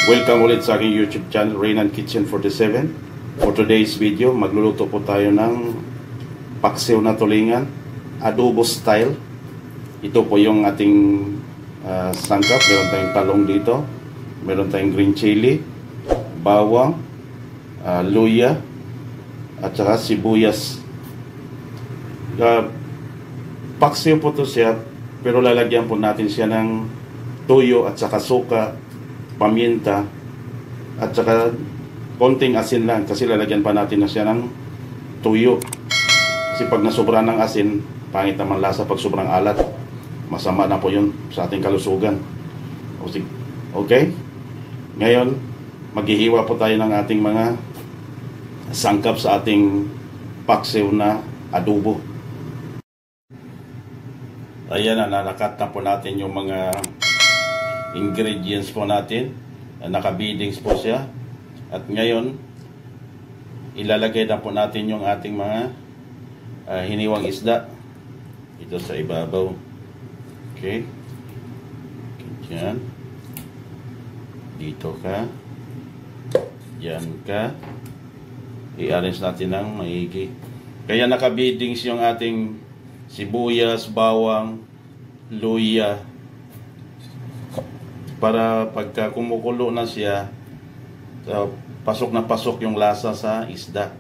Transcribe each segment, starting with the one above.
Welcome ulit sa aking YouTube channel, Reynan Kitchen 47. For today's video, magluluto po tayo ng paksiw na tulingan, adobo style. Ito po yung ating sangkap. Meron tayong talong dito, meron tayong green chili, bawang, luya, at saka sibuyas. Paksiw po to siya, pero lalagyan po natin siya ng toyo at saka suka, paminta, at saka konting asin lang kasi lalagyan pa natin na siya ng tuyo. Kasi pag nasobra ng asin, pangit naman lasa pag sobrang alat. Masama na po yun sa ating kalusugan. Okay? Ngayon, maghihiwa po tayo ng ating mga sangkap sa ating paksiw na adobo. Ayan na, nanakat na po natin yung mga ingredients po natin. Naka-beadings po siya. At ngayon, ilalagay na po natin yung ating mga hiniwang isda ito sa ibabaw. Okay? Diyan. Dito ka. Diyan ka. I-arrange natin ng maigi. Kaya naka-beadings yung ating sibuyas, bawang, luya, para pagka kumukulo na siya, pasok na pasok yung lasa sa isda.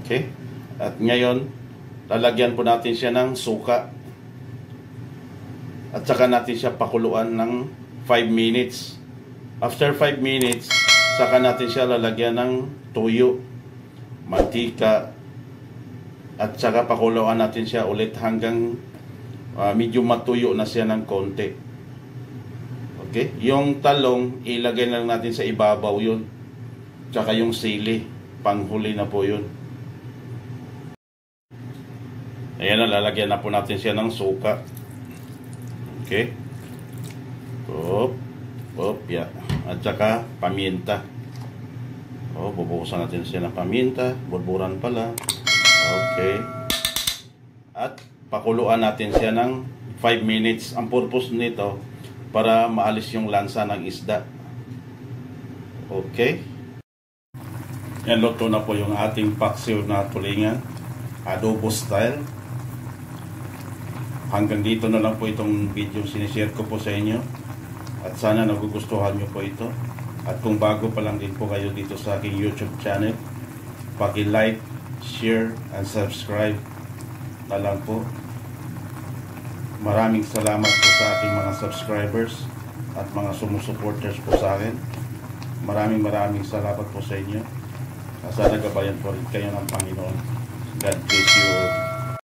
Okay? At ngayon, lalagyan po natin siya ng suka. At saka natin siya pakuluan ng 5 minutes. After 5 minutes, saka natin siya lalagyan ng tuyo, mantika, at saka pakuluan natin siya ulit hanggang medyo matuyo na siya ng konti. Okay? Yung talong, ilagay na lang natin sa ibabaw yun. Tsaka yung sili, panghuli na po yun. Ayan na, lalagyan na po natin siya ng suka. Okay? Yeah. At saka paminta. Bubuhusan natin siya ng paminta. Burburan pala. Okay. At pakuluan natin siya ng 5 minutes. Ang purpose nito, para maalis yung lansa ng isda. Okay? Yan, luto na po yung ating paksiw na tulingan, adobo style. Hanggang dito na lang po itong video sinishare ko po sa inyo. At sana nagugustuhan nyo po ito. At kung bago pa lang din po kayo dito sa aking YouTube channel, paki-like, share, and subscribe na lang po. Maraming salamat po sa ating mga subscribers at mga sumusupporters po sa akin. Maraming salamat po sa inyo. Sana gabayan po rin kayo ng Panginoon. God bless you all.